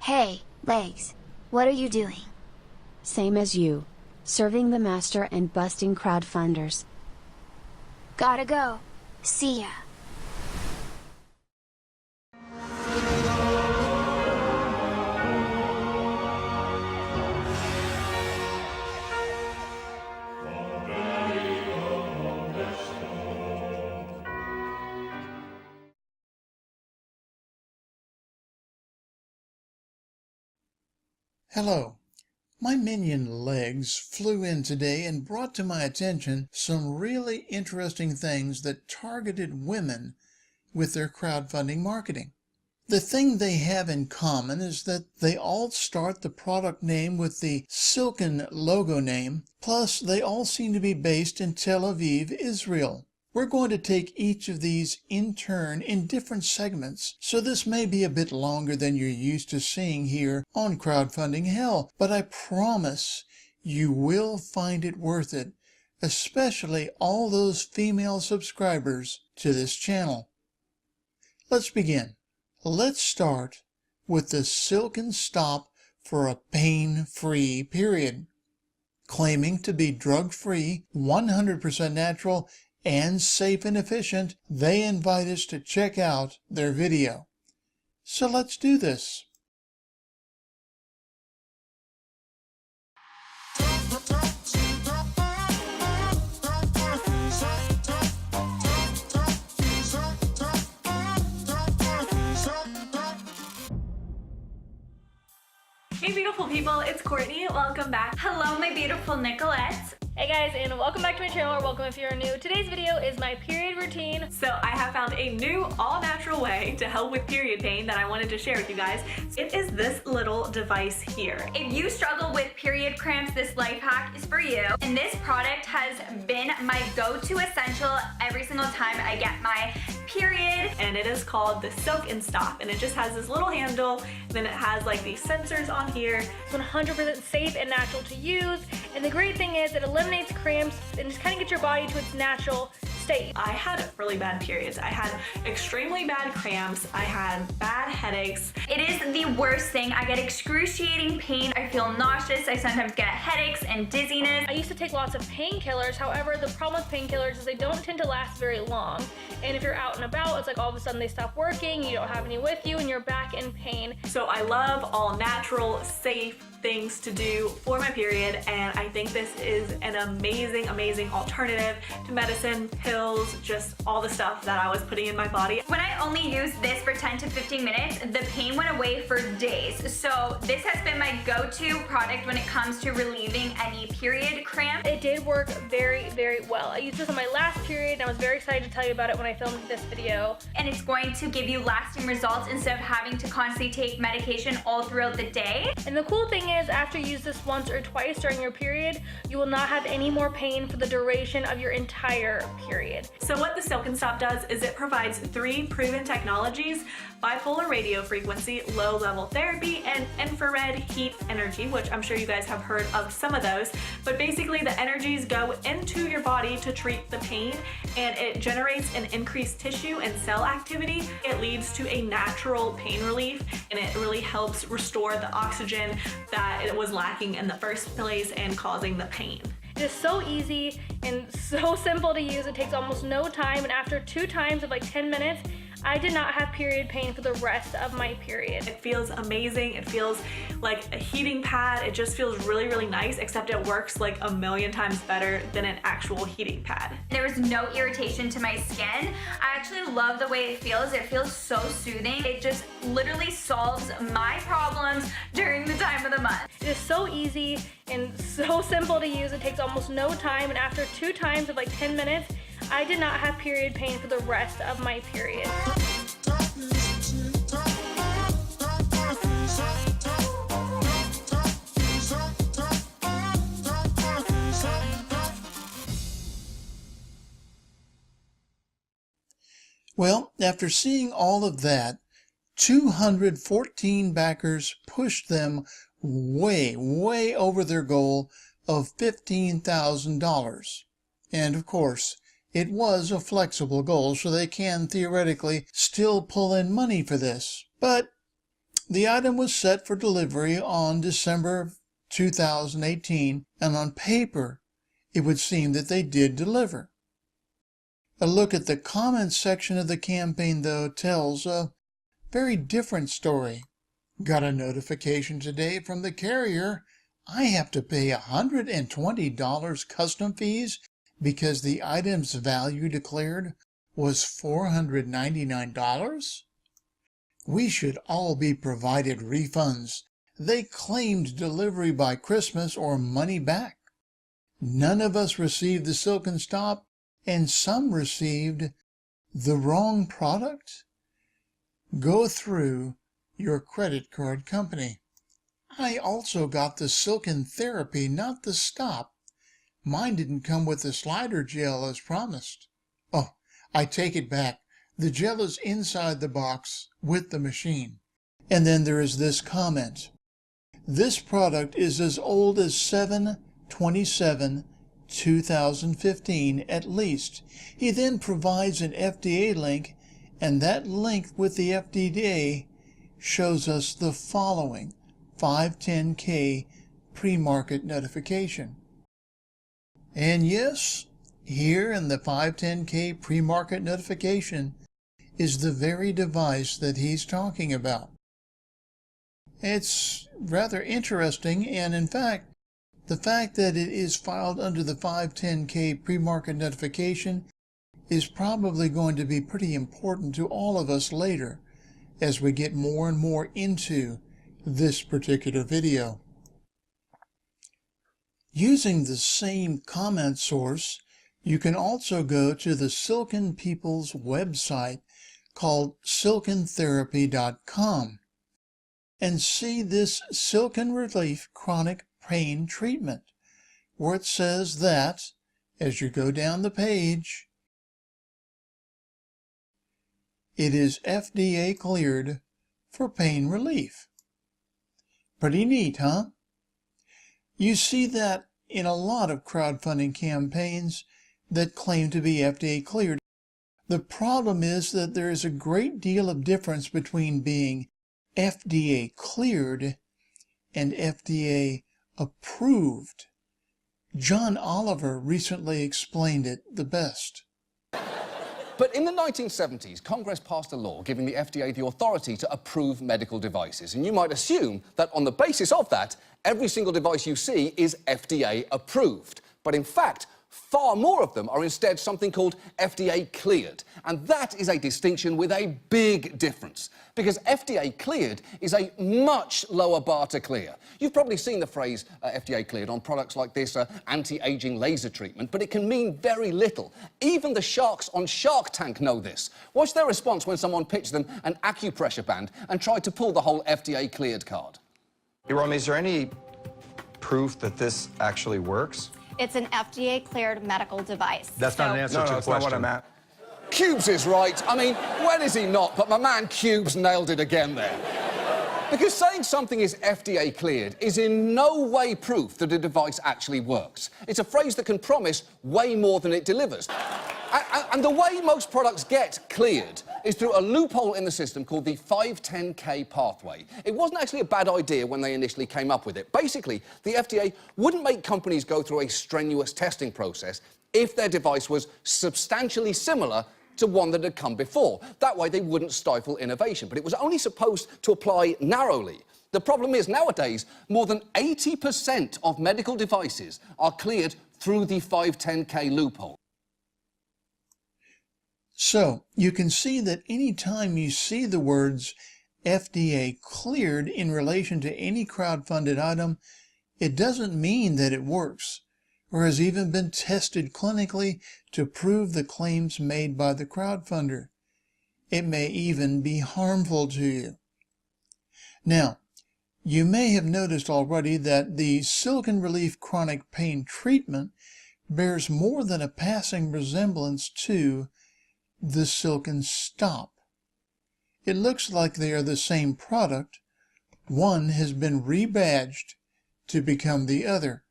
Hey, Legs. What are you doing? Same as you. Serving the master and busting crowdfunders. Gotta go. See ya. Hello. My minion Legs flew in today and brought to my attention some really interesting things that targeted women with their crowdfunding marketing. The thing they have in common is that they all start the product name with the silken logo name, plus they all seem to be based in Tel Aviv, Israel. We're going to take each of these in turn in different segments, so this may be a bit longer than you're used to seeing here on Crowdfunding Hell, but I promise you will find it worth it, especially all those female subscribers to this channel. Let's begin. Let's start with the silken stop for a pain-free period. Claiming to be drug-free, 100% natural, and safe and efficient, they invite us to check out their video. So let's do this. Hey beautiful people, it's Courtney. Welcome back. Hello my beautiful Nicolettes. Hey guys, and welcome back to my channel, or welcome if you're new. Today's video is my period routine. So I have found a new all-natural way to help with period pain that I wanted to share with you guys. It is this little device here. If you struggle with period cramps, this life hack is for you. And this product has been my go-to essential every single time I get my period. And it is called the Silk and Stop, and it just has this little handle, then it has like these sensors on here. It's 100% safe and natural to use, and the great thing is it eliminates cramps and just kind of gets your body to its natural state. I had really bad periods. I had extremely bad cramps. I had bad headaches. It is the worst thing. I get excruciating pain. I feel nauseous. I sometimes get headaches and dizziness. I used to take lots of painkillers. However, the problem with painkillers is they don't tend to last very long. And if you're out and about, it's like all of a sudden they stop working, you don't have any with you, and you're back in pain. So I love all natural, safe things to do for my period, and I think this is an amazing alternative to medicine, pills, just all the stuff that I was putting in my body. When I only used this for 10 to 15 minutes, the pain went away for days. So this has been my go-to product when it comes to relieving any period cramp. It did work very well. I used this on my last period, and I was very excited to tell you about it when I filmed this video. And it's going to give you lasting results instead of having to constantly take medication all throughout the day. And the cool thing is, after you use this once or twice during your period, you will not have any more pain for the duration of your entire period. So what the Silk and Stop does is it provides 3 proven technologies: bipolar radio frequency, low level therapy, and infrared heat energy, which I'm sure you guys have heard of some of those. But basically the energies go into your body to treat the pain, and it generates an increased tissue and cell activity. It leads to a natural pain relief, and it really helps restore the oxygen that it was lacking in the first place and causing the pain. It is so easy and so simple to use. It takes almost no time, and after 2 times of like 10 minutes, I did not have period pain for the rest of my period. It feels amazing. It feels like a heating pad. It just feels really nice, except it works like a million times better than an actual heating pad. There was no irritation to my skin. I actually love the way it feels. It feels so soothing. It just literally solves my problems during the time of the month. It is so easy and so simple to use. It takes almost no time, and after 2 times of like 10 minutes, I did not have period pain for the rest of my period. Well, after seeing all of that, 214 backers pushed them way over their goal of $15,000. And of course, it was a flexible goal, so they can theoretically still pull in money for this. But The item was set for delivery on December 2018, and on paper, it would seem that they did deliver. A look at the comments section of the campaign, though, tells a very different story. Got a notification today from the carrier. I have to pay $120 custom fees because the item's value declared was $499? We should all be provided refunds. They claimed delivery by Christmas or money back. None of us received the silken stop, and some received the wrong product. Go through your credit card company. I also got the silken therapy, not the stop. Mine didn't come with the slider gel as promised. Oh, I take it back. The gel is inside the box with the machine. And then there is this comment. This product is as old as 7/27/2015 at least. He then provides an FDA link, and that link with the FDA shows us the following 510K pre-market notification. And yes, here in the 510K pre-market notification is the very device that he's talking about. It's rather interesting, and in fact, the fact that it is filed under the 510K pre-market notification is probably going to be pretty important to all of us later as we get more and more into this particular video. Using the same comment source, you can also go to the Silken People's website called silkentherapy.com and see this Silken Relief Chronic Pain Treatment, where it says that, as you go down the page, it is FDA cleared for pain relief. Pretty neat, huh? You see that in a lot of crowdfunding campaigns that claim to be FDA cleared. The problem is that there is a great deal of difference between being FDA cleared and FDA approved. John Oliver recently explained it the best. But in the 1970s, Congress passed a law giving the FDA the authority to approve medical devices. And you might assume that on the basis of that, every single device you see is FDA approved. But in fact, far more of them are instead something called FDA cleared. And that is a distinction with a big difference. Because FDA cleared is a much lower bar to clear. You've probably seen the phrase FDA cleared on products like this anti-aging laser treatment, but it can mean very little. Even the sharks on Shark Tank know this. Watch their response when someone pitched them an acupressure band and tried to pull the whole FDA cleared card. Hey, Romy, is there any proof that this actually works? It's an FDA-cleared medical device. That's not an answer to the that's not what question. I'm at. Cubes is right. I mean, when is he not? But my man Cubes nailed it again there. Because saying something is FDA cleared is in no way proof that a device actually works. It's a phrase that can promise way more than it delivers. And the way most products get cleared is through a loophole in the system called the 510K pathway. It wasn't actually a bad idea when they initially came up with it. Basically, the FDA wouldn't make companies go through a strenuous testing process if their device was substantially similar to one that had come before. That way they wouldn't stifle innovation. But it was only supposed to apply narrowly. The problem is nowadays, more than 80% of medical devices are cleared through the 510K loophole. So, you can see that any time you see the words FDA cleared in relation to any crowdfunded item, it doesn't mean that it works, or has even been tested clinically to prove the claims made by the crowdfunder. It may even be harmful to you. Now, you may have noticed already that the Silken Relief Chronic Pain Treatment bears more than a passing resemblance to the Silken Stop. It looks like they are the same product. One has been rebadged to become the other.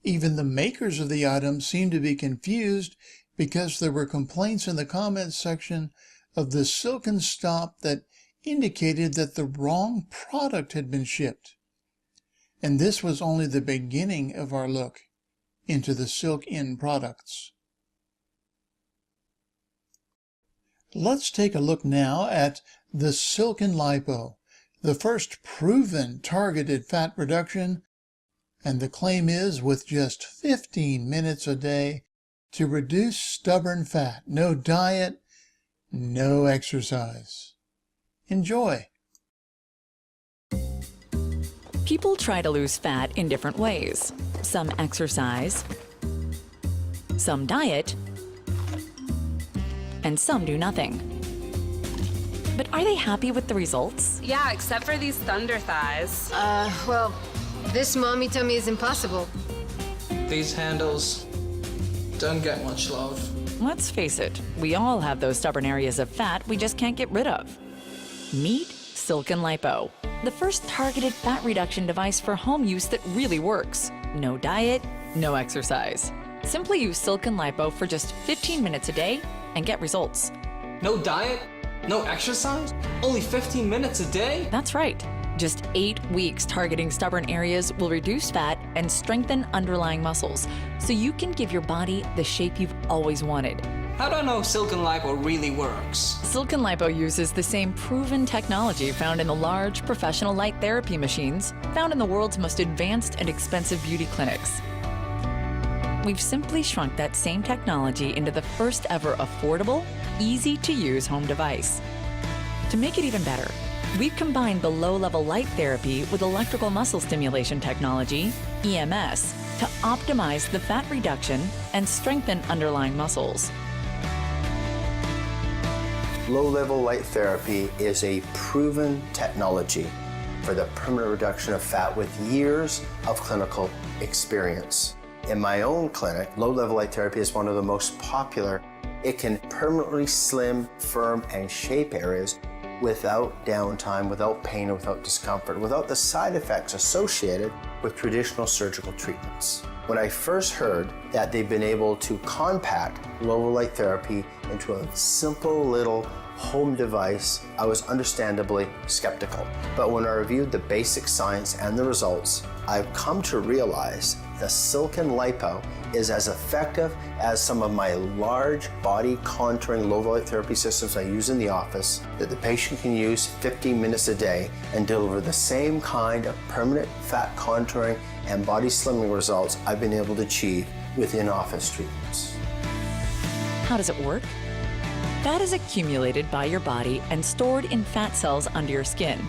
Even the makers of the item seem to be confused because there were complaints in the comments section of the Silken Stop that indicated that the wrong product had been shipped. And this was only the beginning of our look into the silk end products. Let's take a look now at the silken lipo, the first proven targeted fat reduction, and the claim is with just 15 minutes a day to reduce stubborn fat. No diet, no exercise. Enjoy. People try to lose fat in different ways. Some exercise, some diet, and some do nothing. But are they happy with the results? Yeah, except for these thunder thighs. Well, this mommy tummy is impossible. These handles don't get much love. Let's face it, we all have those stubborn areas of fat we just can't get rid of. Meet Silken Lipo, the first targeted fat reduction device for home use that really works. No diet, no exercise. Simply use Silken Lipo for just 15 minutes a day and get results. No diet? No exercise? Only 15 minutes a day? That's right. Just 8 weeks targeting stubborn areas will reduce fat and strengthen underlying muscles, so you can give your body the shape you've always wanted. How do I know Silken Lipo really works? Silken Lipo uses the same proven technology found in the large professional light therapy machines found in the world's most advanced and expensive beauty clinics. We've simply shrunk that same technology into the first ever affordable, easy-to-use home device. To make it even better, we've combined the low-level light therapy with electrical muscle stimulation technology, EMS, to optimize the fat reduction and strengthen underlying muscles. Low-level light therapy is a proven technology for the permanent reduction of fat with years of clinical experience. In my own clinic, low-level light therapy is one of the most popular. It can permanently slim, firm, and shape areas without downtime, without pain, or without discomfort, without the side effects associated with traditional surgical treatments. When I first heard that they've been able to compact low light therapy into a simple little home device, I was understandably skeptical. But when I reviewed the basic science and the results, I've come to realize the Silken Lipo is as effective as some of my large body contouring low light therapy systems I use in the office, that the patient can use 15 minutes a day and deliver the same kind of permanent fat contouring and body slimming results I've been able to achieve with in-office treatments. How does it work? Fat is accumulated by your body and stored in fat cells under your skin.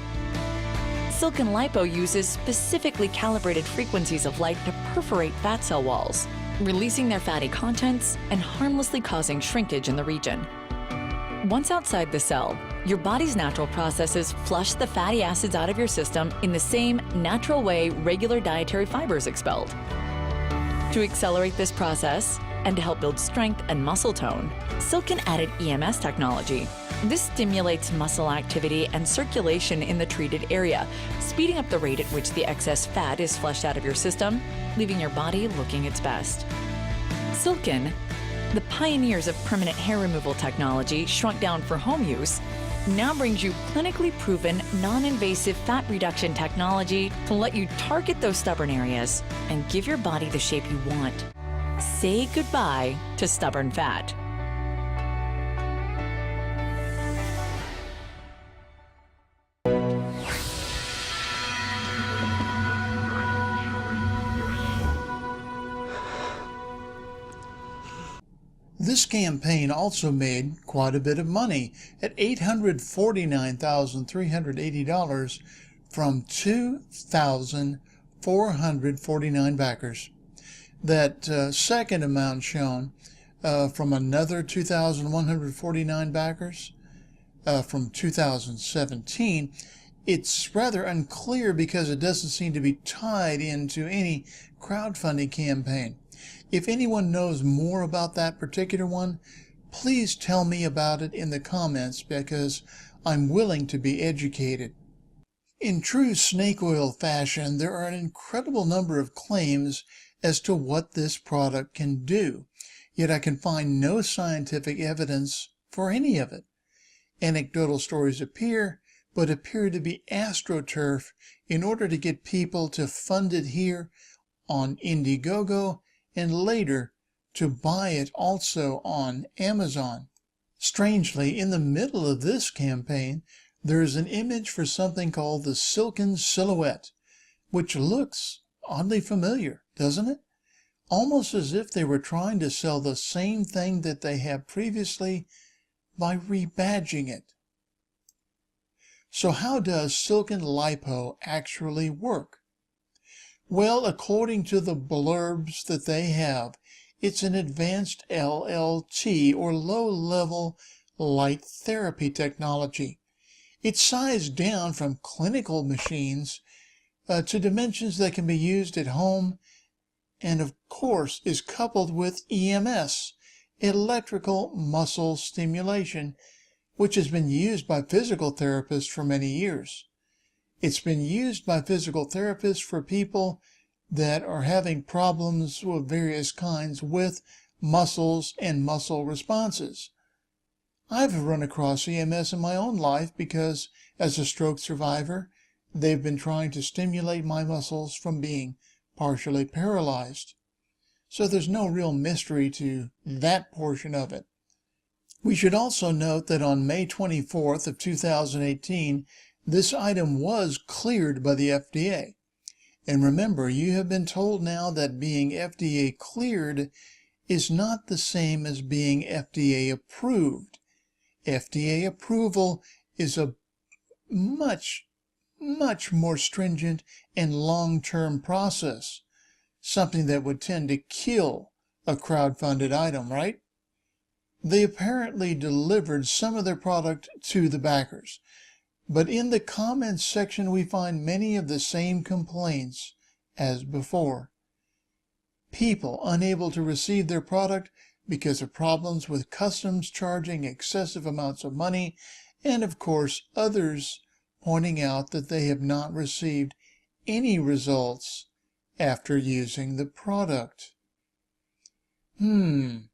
Silken Lipo uses specifically calibrated frequencies of light to perforate fat cell walls, releasing their fatty contents and harmlessly causing shrinkage in the region. Once outside the cell, your body's natural processes flush the fatty acids out of your system in the same natural way regular dietary fiber is expelled. To accelerate this process and to help build strength and muscle tone, Silken added EMS technology. This stimulates muscle activity and circulation in the treated area, speeding up the rate at which the excess fat is flushed out of your system, leaving your body looking its best. Silken, the pioneers of permanent hair removal technology shrunk down for home use, now brings you clinically proven, non-invasive fat reduction technology to let you target those stubborn areas and give your body the shape you want. Say goodbye to stubborn fat. This campaign also made quite a bit of money at $849,380 from 2,449 backers. That second amount shown from another 2,149 backers from 2017, it's rather unclear because it doesn't seem to be tied into any crowdfunding campaign. If anyone knows more about that particular one, please tell me about it in the comments because I'm willing to be educated. In true snake oil fashion, there are an incredible number of claims as to what this product can do, yet I can find no scientific evidence for any of it. Anecdotal stories appear, but appear to be AstroTurf in order to get people to fund it here on Indiegogo and later to buy it also on Amazon. Strangely, in the middle of this campaign, there is an image for something called the Silken Silhouette, which looks oddly familiar, doesn't it? Almost as if they were trying to sell the same thing that they have previously by rebadging it. So how does Silken Lipo actually work? Well, according to the blurbs that they have, it's an advanced LLT, or low-level light therapy technology. It's sized down from clinical machines to dimensions that can be used at home, and of course is coupled with EMS, electrical muscle stimulation, which has been used by physical therapists for many years. It's been used by physical therapists for people that are having problems of various kinds with muscles and muscle responses. I've run across EMS in my own life because, as a stroke survivor, they've been trying to stimulate my muscles from being partially paralyzed. So there's no real mystery to that portion of it. We should also note that on May 24th of 2018, this item was cleared by the FDA. And remember, you have been told now that being FDA cleared is not the same as being FDA approved. FDA approval is a much more stringent and long-term process, something that would tend to kill a crowdfunded item, right? They apparently delivered some of their product to the backers, but in the comments section we find many of the same complaints as before. People unable to receive their product because of problems with customs charging excessive amounts of money, and of course others pointing out that they have not received any results after using the product. Then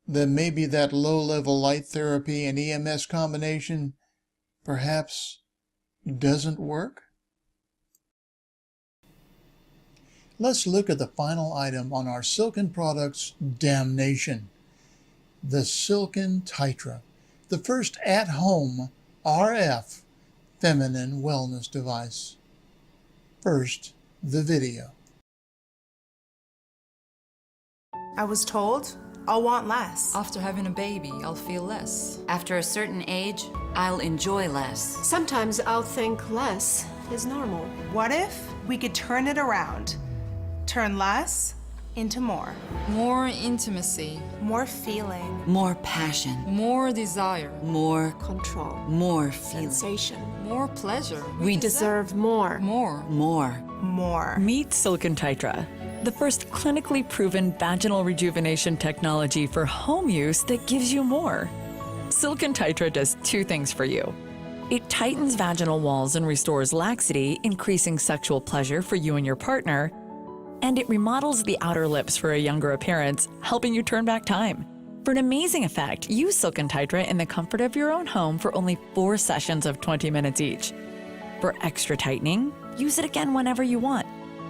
maybe that low-level light therapy and EMS combination perhaps doesn't work? Let's look at the final item on our Silken products damnation. The Silken Titra, the first at-home RF feminine wellness device. First, the video. I was told I'll want less. After having a baby, I'll feel less. After a certain age, I'll enjoy less. Sometimes I'll think less is normal. What if we could turn it around? Turn less into more. More intimacy. More feeling. More passion. More desire. More control. More feeling. Sensation. More pleasure. We deserve more. More. More. More. Meet Silken Titra, the first clinically proven vaginal rejuvenation technology for home use that gives you more. Silken Titra does two things for you. It tightens vaginal walls and restores laxity, increasing sexual pleasure for you and your partner. And it remodels the outer lips for a younger appearance, helping you turn back time. For an amazing effect, use Silken Titra in the comfort of your own home for only 4 sessions of 20 minutes each. For extra tightening, use it again whenever you want.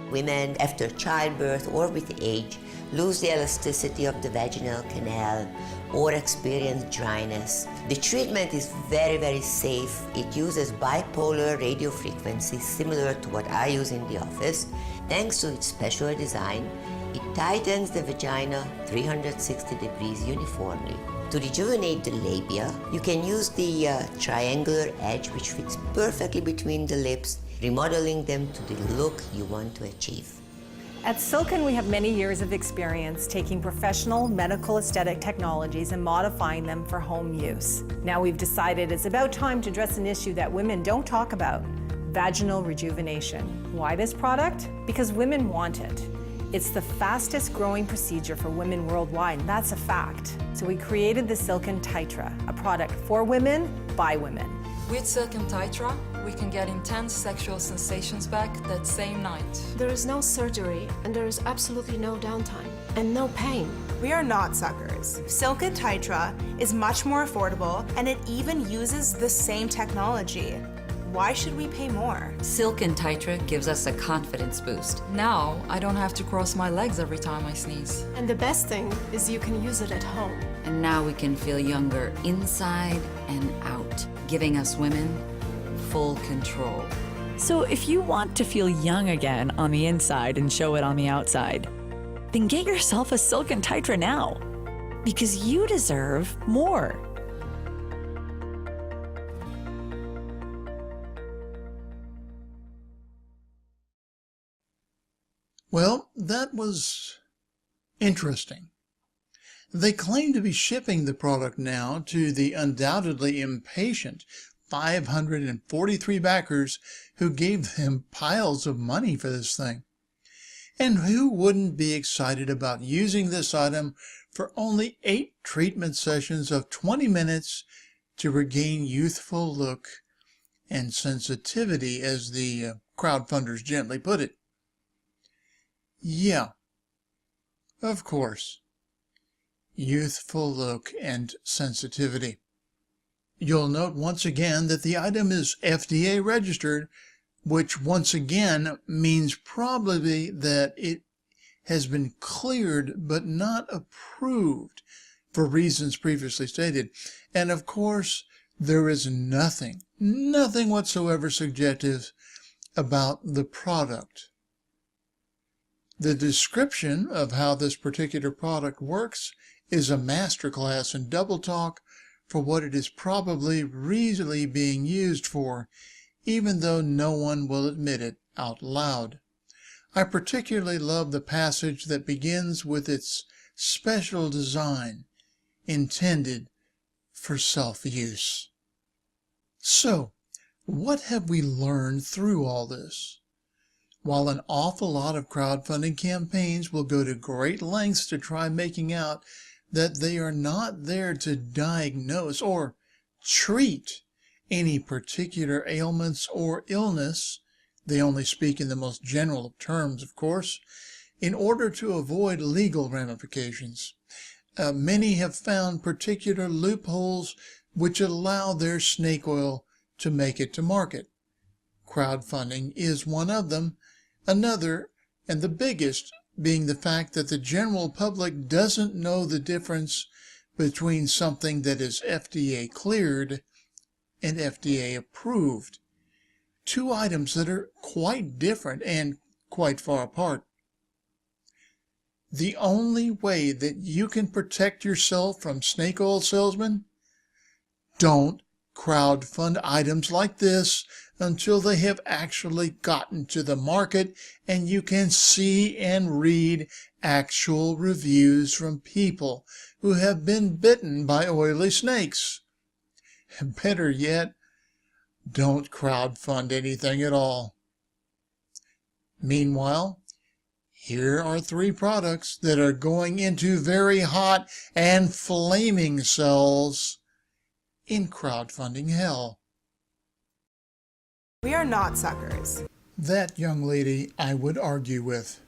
Women after childbirth or with age lose the elasticity of the vaginal canal or experience dryness. The treatment is very, very safe. It uses bipolar radio frequency similar to what I use in the office. Thanks to its special design, it tightens the vagina 360 degrees uniformly. To rejuvenate the labia, you can use the triangular edge which fits perfectly between the lips, remodeling them to the look you want to achieve. At Silken, we have many years of experience taking professional medical aesthetic technologies and modifying them for home use. Now we've decided it's about time to address an issue that women don't talk about: vaginal rejuvenation. Why this product? Because women want it. It's the fastest growing procedure for women worldwide, and that's a fact. So we created the Silken Titra, a product for women, by women. With Silken Titra, we can get intense sexual sensations back that same night. There is no surgery, and there is absolutely no downtime, and no pain. We are not suckers. Silk and Titra is much more affordable, and it even uses the same technology. Why should we pay more? Silk and Titra gives us a confidence boost. Now, I don't have to cross my legs every time I sneeze. And the best thing is you can use it at home. And now we can feel younger inside and out, giving us women full control. So if you want to feel young again on the inside and show it on the outside, then get yourself a Silk and Titra now, because you deserve more. Well, that was interesting. They claim to be shipping the product now to the undoubtedly impatient 543 backers who gave them piles of money for this thing. And who wouldn't be excited about using this item for only 8 treatment sessions of 20 minutes to regain youthful look and sensitivity, as the crowdfunders gently put it? Yeah, of course. Youthful look and sensitivity. You'll note once again that the item is FDA registered, which once again means probably that it has been cleared but not approved for reasons previously stated. And of course, there is nothing whatsoever suggestive about the product. The description of how this particular product works is a masterclass in double talk for what it is probably really being used for, even though no one will admit it out loud. I particularly love the passage that begins with its special design intended for self-use. So, what have we learned through all this? While an awful lot of crowdfunding campaigns will go to great lengths to try making out that they are not there to diagnose or treat any particular ailments or illness, they only speak in the most general of terms, of course, in order to avoid legal ramifications. Many have found particular loopholes which allow their snake oil to make it to market. Crowdfunding is one of them. Another, and the biggest, being the fact that the general public doesn't know the difference between something that is FDA cleared and FDA approved. 2 items that are quite different and quite far apart. The only way that you can protect yourself from snake oil salesmen? Don't crowdfund items like this until they have actually gotten to the market and you can see and read actual reviews from people who have been bitten by oily snakes. Better yet, don't crowdfund anything at all. Meanwhile, here are 3 products that are going into very hot and flaming cells in crowdfunding hell. We are not suckers. That young lady I would argue with.